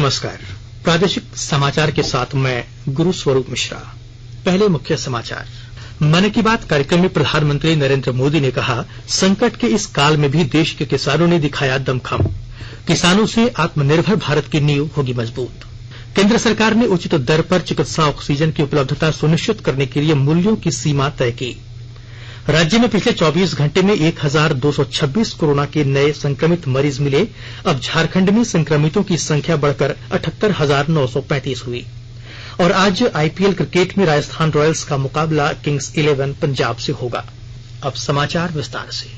नमस्कार। प्रादेशिक समाचार के साथ मैं गुरु स्वरूप मिश्रा। पहले मुख्य समाचार। मन की बात कार्यक्रम में प्रधानमंत्री नरेंद्र मोदी ने कहा, संकट के इस काल में भी देश के किसानों ने दिखाया दमखम। किसानों से आत्मनिर्भर भारत की नींव होगी मजबूत। केंद्र सरकार ने उचित दर पर चिकित्सा ऑक्सीजन की उपलब्धता सुनिश्चित करने के लिए मूल्यों की सीमा तय की। राज्य में पिछले 24 घंटे में 1226 कोरोना के नए संक्रमित मरीज मिले। अब झारखंड में संक्रमितों की संख्या बढ़कर 78,935 हुई। और आज आईपीएल क्रिकेट में राजस्थान रॉयल्स का मुकाबला किंग्स 11 पंजाब से होगा। अब समाचार विस्तार से।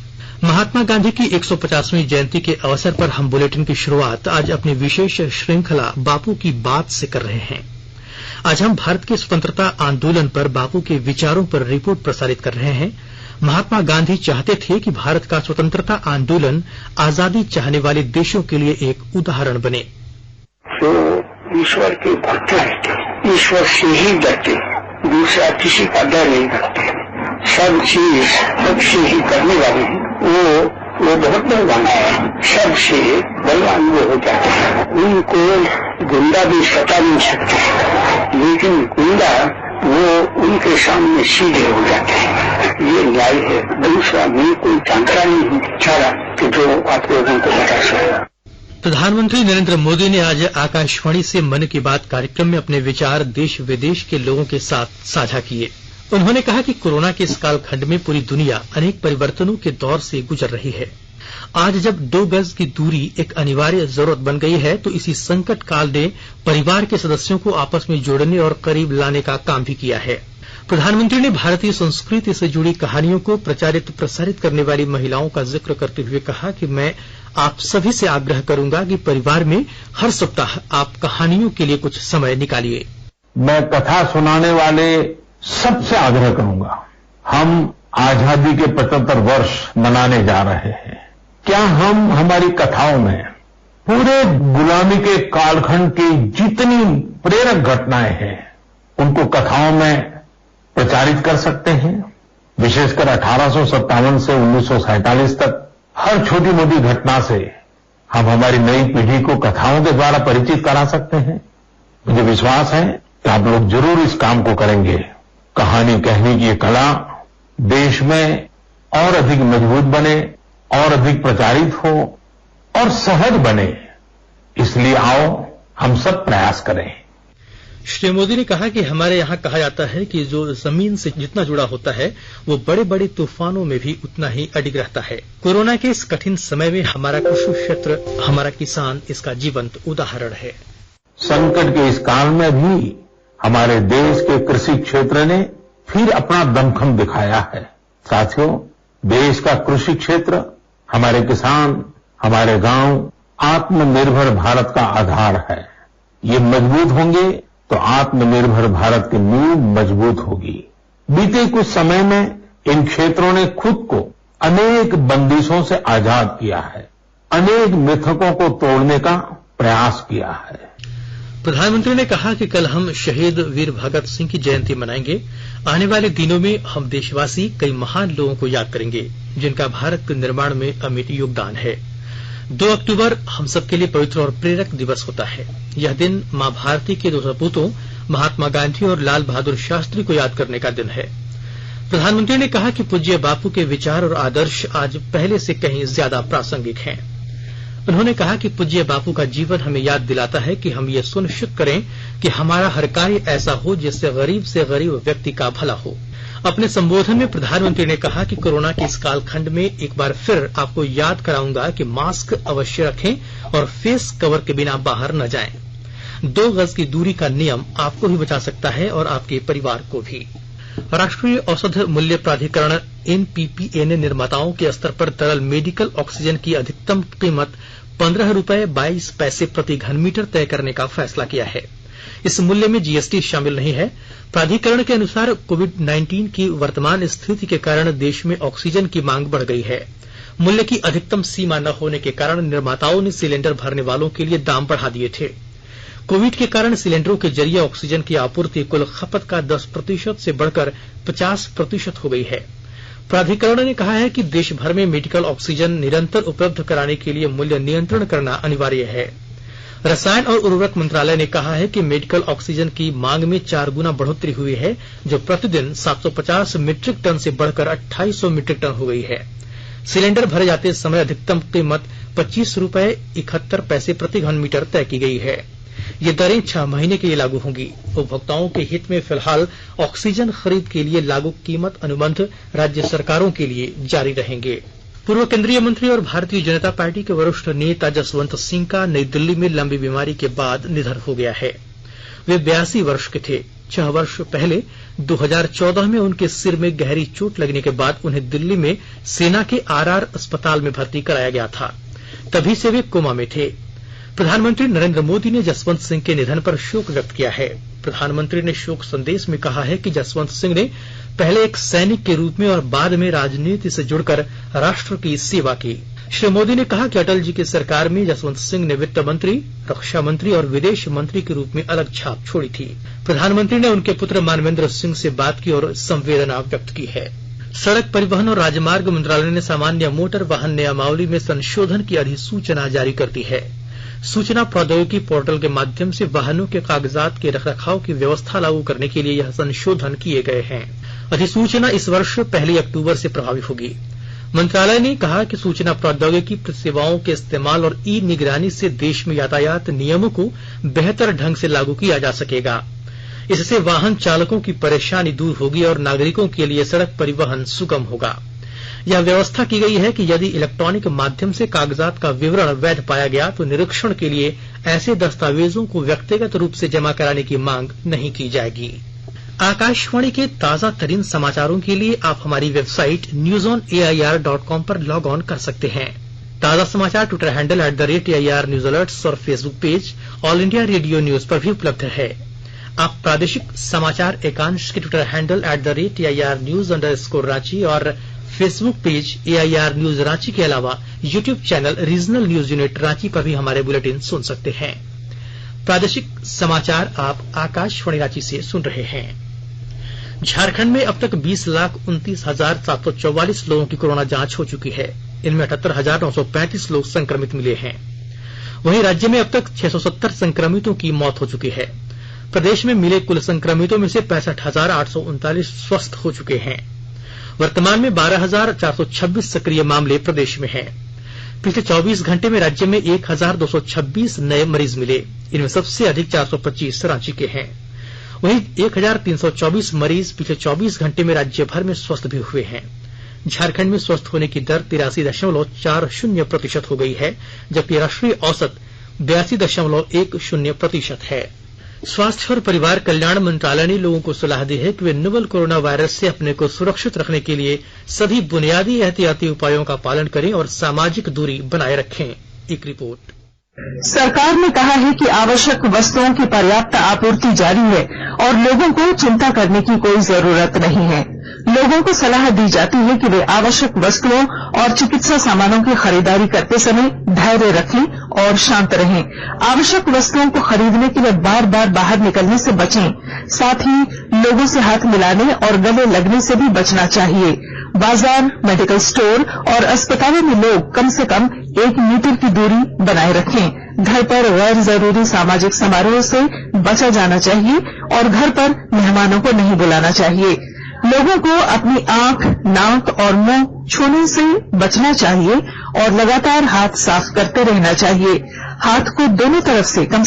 महात्मा गांधी की 150वीं जयंती के अवसर पर हम बुलेटिन की शुरुआत आज अपनी विशेष श्रृंखला बापू की बात से कर रहे हैं। आज हम भारत के स्वतंत्रता आंदोलन पर बापू के विचारों पर रिपोर्ट प्रसारित कर रहे हैं। महात्मा गांधी चाहते थे कि भारत का स्वतंत्रता आंदोलन आजादी चाहने वाले देशों के लिए एक उदाहरण बने। तो ईश्वर के भक्त रहते, ईश्वर से ही डरते, दूसरा किसी का डर नहीं रखते, सब चीज सबसे ही करने वाले हैं। वो बहुत बलवान है, सबसे बलवान वो हो जाते हैं। उनको गुंडा भी सता नहीं सकते, लेकिन गुंडा वो उनके सामने सीधे हो जाते हैं। ये न्याय है। दूसरा मैं कोई जानकारी नहीं चाह रहा कि जो आप लोगों को बता सकता। प्रधानमंत्री नरेंद्र मोदी ने आज आकाशवाणी से मन की बात कार्यक्रम में अपने विचार देश विदेश के लोगों के साथ साझा किए। उन्होंने कहा कि कोरोना के इस कालखंड में पूरी दुनिया अनेक परिवर्तनों के दौर से गुजर रही है। आज जब 2 गज की दूरी एक अनिवार्य जरूरत बन गई है, तो इसी संकट काल ने परिवार के सदस्यों को आपस में जोड़ने और करीब लाने का काम भी किया है। प्रधानमंत्री ने भारतीय संस्कृति से जुड़ी कहानियों को प्रचारित प्रसारित करने वाली महिलाओं का जिक्र करते हुए कहा कि मैं आप सभी से आग्रह करूंगा कि परिवार में हर सप्ताह आप कहानियों के लिए कुछ समय निकालिए। मैं कथा सुनाने वाले सबसे आग्रह करूंगा, हम आजादी के 75 वर्ष मनाने जा रहे हैं। क्या हम हमारी कथाओं में पूरे गुलामी के कालखंड की जितनी प्रेरक घटनाएं हैं उनको कथाओं में प्रचारित कर सकते हैं? विशेषकर 1857 से 1947 तक हर छोटी मोटी घटना से हम हमारी नई पीढ़ी को कथाओं के द्वारा परिचित करा सकते हैं। मुझे विश्वास है कि आप लोग जरूर इस काम को करेंगे। कहानी कहने की ये कला देश में और अधिक मजबूत बने, और अधिक प्रचारित हो और सहज बने। इसलिए आओ हम सब प्रयास करें। श्री मोदी ने कहा कि हमारे यहाँ कहा जाता है कि जो जमीन से जितना जुड़ा होता है वो बड़े बड़े तूफानों में भी उतना ही अडिग रहता है। कोरोना के इस कठिन समय में हमारा कृषि क्षेत्र, हमारा किसान इसका जीवंत उदाहरण है। संकट के इस काल में भी हमारे देश के कृषि क्षेत्र ने फिर अपना दमखम दिखाया है। साथियों, देश का कृषि क्षेत्र, हमारे किसान, हमारे गांव आत्मनिर्भर भारत का आधार है। ये मजबूत होंगे तो आत्मनिर्भर भारत की नींव मजबूत होगी। बीते कुछ समय में इन क्षेत्रों ने खुद को अनेक बंदिशों से आजाद किया है, अनेक मिथकों को तोड़ने का प्रयास किया है। प्रधानमंत्री ने कहा कि कल हम शहीद वीर भगत सिंह की जयंती मनाएंगे। आने वाले दिनों में हम देशवासी कई महान लोगों को याद करेंगे जिनका भारत के निर्माण में अमिट योगदान है। 2 अक्टूबर हम सबके लिए पवित्र और प्रेरक दिवस होता है। यह दिन मां भारती के 2 सपूतों महात्मा गांधी और लाल बहादुर शास्त्री को याद करने का दिन है। प्रधानमंत्री ने कहा कि पूज्य बापू के विचार और आदर्श आज पहले से कहीं ज्यादा प्रासंगिक हैं। उन्होंने कहा कि पूज्य बापू का जीवन हमें याद दिलाता है कि हम ये सुनिश्चित करें कि हमारा हर कार्य ऐसा हो जिससे गरीब से गरीब व्यक्ति का भला हो। अपने संबोधन में प्रधानमंत्री ने कहा कि कोरोना के इस कालखंड में एक बार फिर आपको याद कराऊंगा कि मास्क अवश्य रखें और फेस कवर के बिना बाहर न जाएं। 2 गज की दूरी का नियम आपको भी बचा सकता है और आपके परिवार को भी। राष्ट्रीय औषध मूल्य प्राधिकरण एनपीपीए ने निर्माताओं के स्तर पर तरल मेडिकल ऑक्सीजन की अधिकतम कीमत 15 रुपए 22 पैसे प्रति घन मीटर तय करने का फैसला किया है। इस मूल्य में जीएसटी शामिल नहीं है। प्राधिकरण के अनुसार कोविड-19 की वर्तमान स्थिति के कारण देश में ऑक्सीजन की मांग बढ़ गई है। मूल्य की अधिकतम सीमा न होने के कारण निर्माताओं ने सिलेंडर भरने वालों के लिए दाम बढ़ा दिए थे। कोविड के कारण सिलेंडरों के जरिए ऑक्सीजन की आपूर्ति कुल खपत का 10% से बढ़कर 50% हो गई है। प्राधिकरण ने कहा है कि देश भर में मेडिकल ऑक्सीजन निरंतर उपलब्ध कराने के लिए मूल्य नियंत्रण करना अनिवार्य है। रसायन और उर्वरक मंत्रालय ने कहा है कि मेडिकल ऑक्सीजन की मांग में 4 गुना बढ़ोतरी हुई है, जो प्रतिदिन 750 मीट्रिक टन से बढ़कर 2800 मीट्रिक टन हो गई है। सिलेंडर भरे जाते समय अधिकतम कीमत 25 रुपए 71 पैसे प्रति घन मीटर तय की गई है। ये दरें 6 महीने के लिए लागू होंगी। उपभोक्ताओं के हित में फिलहाल ऑक्सीजन खरीद के लिए लागू कीमत अनुबंध राज्य सरकारों के लिए जारी रहेंगे। पूर्व केंद्रीय मंत्री और भारतीय जनता पार्टी के वरिष्ठ नेता जसवंत सिंह का नई दिल्ली में लंबी बीमारी के बाद निधन हो गया है। वे 82 वर्ष के थे। 6 वर्ष पहले 2014 में उनके सिर में गहरी चोट लगने के बाद उन्हें दिल्ली में सेना के आरआर अस्पताल में भर्ती कराया गया था। तभी से वे कोमा में थे। प्रधानमंत्री नरेंद्र मोदी ने जसवंत सिंह के निधन पर शोक व्यक्त किया है। प्रधानमंत्री ने शोक संदेश में कहा है कि जसवंत सिंह ने पहले एक सैनिक के रूप में और बाद में राजनीति से जुड़कर राष्ट्र की सेवा की। श्री मोदी ने कहा कि अटल जी की सरकार में जसवंत सिंह ने वित्त मंत्री, रक्षा मंत्री और विदेश मंत्री के रूप में अलग छाप छोड़ी थी। प्रधानमंत्री ने उनके पुत्र मानवेंद्र सिंह से बात की और संवेदना व्यक्त की है। सड़क परिवहन और राजमार्ग मंत्रालय ने सामान्य मोटर वाहन नियमावली में संशोधन की अधिसूचना जारी कर दी है। सूचना प्रौद्योगिकी पोर्टल के माध्यम से वाहनों के कागजात के रखरखाव की व्यवस्था लागू करने के लिए यह संशोधन किए गए हैं। अधिसूचना इस वर्ष 1 अक्टूबर से प्रभावी होगी। मंत्रालय ने कहा कि सूचना प्रौद्योगिकी सेवाओं के इस्तेमाल और ई निगरानी से देश में यातायात नियमों को बेहतर ढंग से लागू किया जा सकेगा। इससे वाहन चालकों की परेशानी दूर होगी और नागरिकों के लिए सड़क परिवहन सुगम होगा। यह व्यवस्था की गई है कि यदि इलेक्ट्रॉनिक माध्यम से कागजात का विवरण वैध पाया गया तो निरीक्षण के लिए ऐसे दस्तावेजों को व्यक्तिगत रूप से जमा कराने की मांग नहीं की जाएगी। आकाशवाणी के ताजा तरीन समाचारों के लिए आप हमारी वेबसाइट newsonair.com पर लॉग ऑन कर सकते हैं। ताजा समाचार Twitter handle @AIR news alerts और Facebook page All India Radio news पर भी उपलब्ध है। आप प्रादेशिक समाचार एकांश के Twitter handle @AIR news _Ranchi और Facebook page AIR news Ranchi के अलावा YouTube channel regional news unit Ranchi पर भी हमारे बुलेटिन सुन सकते हैं। प्रादेशिक समाचार आप आकाशवाणी रांची से सुन रहे हैं। झारखंड में अब तक 20,29,744 लोगों की कोरोना जांच हो चुकी है। इनमें 78,935 लोग संक्रमित मिले हैं। वहीं राज्य में अब तक 670 संक्रमितों की मौत हो चुकी है। प्रदेश में मिले कुल संक्रमितों में से 65,839 स्वस्थ हो चुके हैं। वर्तमान में 12,426 सक्रिय मामले प्रदेश में हैं। पिछले 24 घंटे में राज्य में 1,226 नए मरीज मिले। इनमें सबसे अधिक 425 रांची के हैं। वहीं 1,324 मरीज पिछले 24 घंटे में राज्य भर में स्वस्थ भी हुए हैं। झारखंड में स्वस्थ होने की दर 83.40% हो गई है, जबकि राष्ट्रीय औसत 82.10% है। स्वास्थ्य और परिवार कल्याण मंत्रालय ने लोगों को सलाह दी है कि वे नोवल कोरोना वायरस से अपने को सुरक्षित रखने के लिए सभी बुनियादी एहतियाती उपायों का पालन करें और सामाजिक दूरी बनाए रखें। एक रिपोर्ट। सरकार ने कहा है कि आवश्यक वस्तुओं की पर्याप्त आपूर्ति जारी है और लोगों को चिंता करने की कोई जरूरत नहीं है। लोगों को सलाह दी जाती है कि वे आवश्यक वस्तुओं और चिकित्सा सामानों की खरीदारी करते समय धैर्य रखें और शांत रहें। आवश्यक वस्तुओं को खरीदने के लिए बार बार बाहर निकलने से बचें। साथ ही लोगों से हाथ मिलाने और गले लगने से भी बचना चाहिए। बाजार, मेडिकल स्टोर और अस्पतालों में लोग कम से कम 1 मीटर की दूरी बनाए रखें। घर पर गैर जरूरी सामाजिक समारोह से बचा जाना चाहिए और घर पर मेहमानों को नहीं बुलाना चाहिए। लोगों को अपनी आंख, नाक और मुंह छूने से बचना चाहिए और लगातार हाथ साफ करते रहना चाहिए। हाथ को दोनों तरफ से कम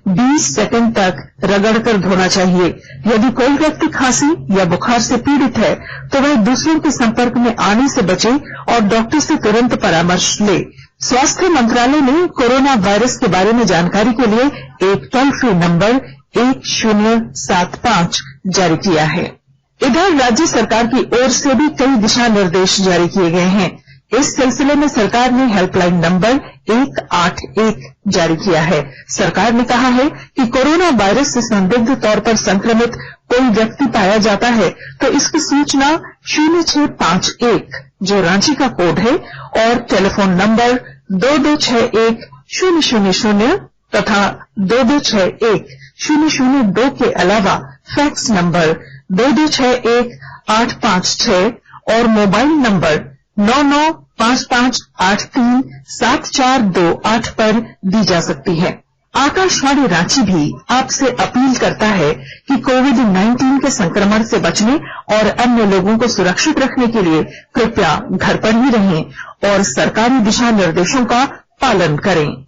20 सेकंड तक रगड़कर धोना चाहिए। यदि कोई व्यक्ति खांसी या बुखार से पीड़ित है तो वह दूसरों के संपर्क में आने से बचे और डॉक्टर से तुरंत परामर्श ले। स्वास्थ्य मंत्रालय ने कोरोना वायरस के बारे में जानकारी के लिए एक टोल फ्री नंबर 1075 जारी किया है। इधर राज्य सरकार की ओर से भी कई दिशा निर्देश जारी किए गए हैं। इस सिलसिले में सरकार ने हेल्पलाइन नंबर 181 जारी किया है। सरकार ने कहा है कि कोरोना वायरस से संदिग्ध तौर पर संक्रमित कोई व्यक्ति पाया जाता है तो इसकी सूचना 0651 जो रांची का कोड है और टेलीफोन नंबर 2261-000 तथा 2261-002 के अलावा फैक्स नंबर 2261-856 और मोबाइल नंबर 9955837428 पर दी जा सकती है। आकाशवाणी रांची भी आपसे अपील करता है कि कोविड-19 के संक्रमण से बचने और अन्य लोगों को सुरक्षित रखने के लिए कृपया घर पर ही रहें और सरकारी दिशा निर्देशों का पालन करें।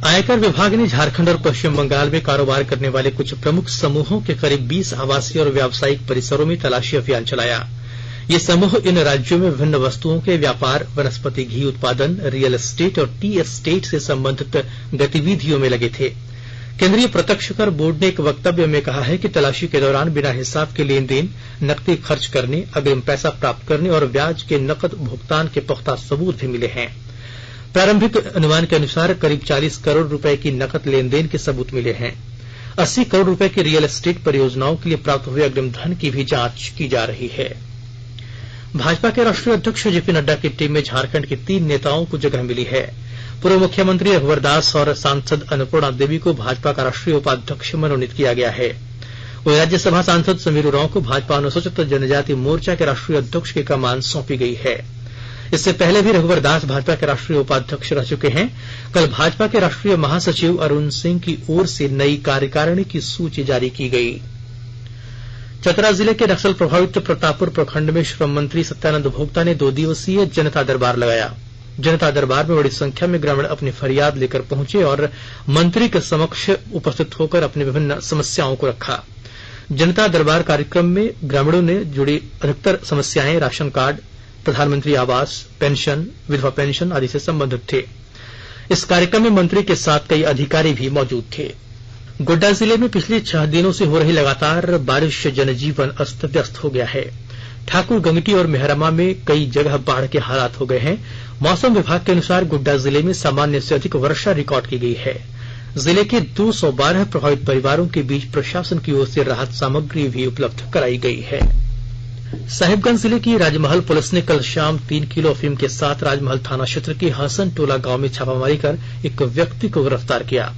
आयकर विभाग ने झारखंड और पश्चिम बंगाल में कारोबार करने वाले कुछ प्रमुख समूहों के करीब 20 आवासीय और व्यावसायिक परिसरों में तलाशी अभियान चलाया। ये समूह इन राज्यों में विभिन्न वस्तुओं के व्यापार, वनस्पति घी उत्पादन, रियल एस्टेट और टी एस्टेट से संबंधित गतिविधियों में लगे थे। केंद्रीय प्रत्यक्ष कर बोर्ड ने एक वक्तव्य में कहा है कि तलाशी के दौरान बिना हिसाब के लेन देन, नकदी खर्च करने, अग्रिम पैसा प्राप्त करने और ब्याज के नकद भुगतान के पुख्ता सबूत भी मिले हैं। प्रारंभिक अनुमान के अनुसार करीब 40 करोड़ रुपए की नकद लेन देन के सबूत मिले हैं। 80 करोड़ रुपए की रियल एस्टेट परियोजनाओं के लिए प्राप्त हुए अग्रिम धन की भी जांच की जा रही है। भाजपा के राष्ट्रीय अध्यक्ष जेपी नड्डा की टीम में झारखंड के 3 नेताओं को जगह मिली है। पूर्व मुख्यमंत्री रघुवर दास और सांसद अन्नपूर्णा देवी को भाजपा का राष्ट्रीय उपाध्यक्ष मनोनीत किया गया है। वहीं राज्यसभा सांसद समीर उरांव को भाजपा अनुसूचित जनजाति मोर्चा के राष्ट्रीय अध्यक्ष की कमान सौंपी गई है। इससे पहले भी रघुवर दास भाजपा के राष्ट्रीय उपाध्यक्ष रह चुके हैं। कल भाजपा के राष्ट्रीय महासचिव अरुण सिंह की ओर से नई कार्यकारिणी की सूची जारी की गई। चतरा जिले के नक्सल प्रभावित प्रतापपुर प्रखंड में श्रम मंत्री सत्यानंद भोक्ता ने 2 दिवसीय जनता दरबार लगाया। जनता दरबार में बड़ी संख्या में ग्रामीण अपनी फरियाद लेकर पहुंचे और मंत्री के समक्ष उपस्थित होकर अपनी विभिन्न समस्याओं को रखा। जनता दरबार कार्यक्रम में ग्रामीणों ने जुड़ी अधिकतर समस्याएं राशन कार्ड, प्रधानमंत्री आवास, पेंशन, विधवा पेंशन आदि से संबंधित थे। इस कार्यक्रम में मंत्री के साथ कई अधिकारी भी मौजूद थे। गोड्डा जिले में पिछले 6 दिनों से हो रही लगातार बारिश से जनजीवन अस्त व्यस्त हो गया है। ठाकुर गंगटी और मेहरमा में कई जगह बाढ़ के हालात हो गए हैं। मौसम विभाग के अनुसार गोड्डा जिले में सामान्य से अधिक वर्षा रिकॉर्ड की गई है। जिले के 212 प्रभावित परिवारों के बीच प्रशासन की ओर से राहत सामग्री भी उपलब्ध कराई गई है। साहिबगंज जिले की राजमहल पुलिस ने कल शाम 3 किलो अफीम के साथ राजमहल थाना क्षेत्र के हसन टोला गांव में छापामारी कर एक व्यक्ति को गिरफ्तार किया।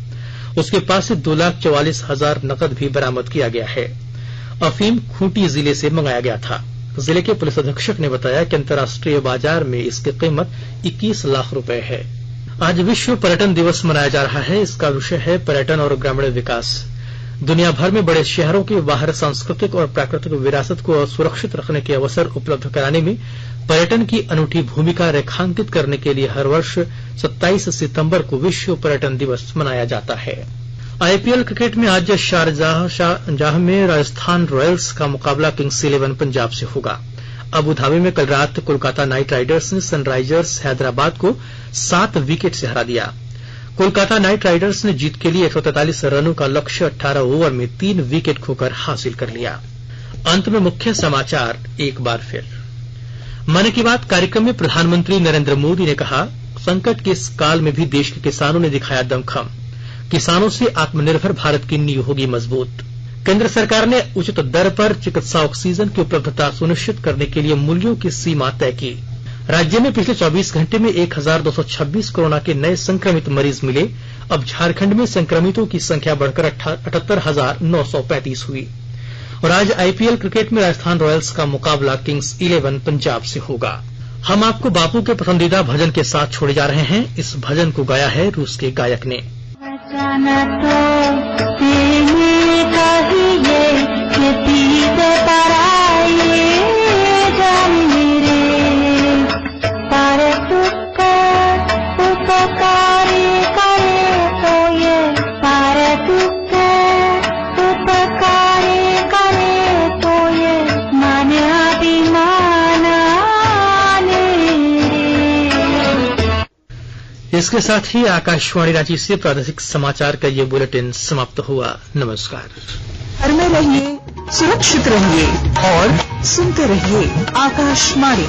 उसके पास से 2,44,000 नकद भी बरामद किया गया है। अफीम खूंटी जिले से मंगाया गया था। जिले के पुलिस अधीक्षक ने बताया कि अंतर्राष्ट्रीय बाजार में इसकी कीमत 21 लाख रुपए है। आज विश्व पर्यटन दिवस मनाया जा रहा है। इसका विषय है पर्यटन और ग्रामीण विकास। दुनिया भर में बड़े शहरों के बाहर सांस्कृतिक और प्राकृतिक विरासत को सुरक्षित रखने के अवसर उपलब्ध कराने में पर्यटन की अनूठी भूमिका रेखांकित करने के लिए हर वर्ष 27 सितंबर को विश्व पर्यटन दिवस मनाया जाता है। आईपीएल क्रिकेट में आज शारजाह में राजस्थान रॉयल्स का मुकाबला किंग्स 11 पंजाब से होगा। अबू धाबी में कल रात कोलकाता नाइट राइडर्स ने सनराइजर्स हैदराबाद को 7 विकेट से हरा दिया। कोलकाता नाइट राइडर्स ने जीत के लिए 143 रनों का लक्ष्य 18 ओवर में 3 विकेट खोकर हासिल कर लिया। अंत में मुख्य समाचार एक बार फिर। मन की बात कार्यक्रम में प्रधानमंत्री नरेंद्र मोदी ने कहा, संकट के इस काल में भी देश के किसानों ने दिखाया दमखम। किसानों से आत्मनिर्भर भारत की नींव होगी मजबूत। केंद्र सरकार ने उचित दर पर चिकित्सा ऑक्सीजन की उपलब्धता सुनिश्चित करने के लिए मूल्यों की सीमा तय की। राज्य में पिछले 24 घंटे में 1226 कोरोना के नए संक्रमित मरीज मिले। अब झारखंड में संक्रमितों की संख्या बढ़कर 78,935 हुई। और आज आईपीएल क्रिकेट में राजस्थान रॉयल्स का मुकाबला किंग्स 11 पंजाब से होगा। हम आपको बापू के पसंदीदा भजन के साथ छोड़े जा रहे हैं। इस भजन को गाया है रूस के गायक ने। इसके साथ ही आकाशवाणी रांची से प्रादेशिक समाचार का ये बुलेटिन समाप्त हुआ। नमस्कार। घर में रहिए, सुरक्षित रहिए और सुनते रहिए आकाशवाणी।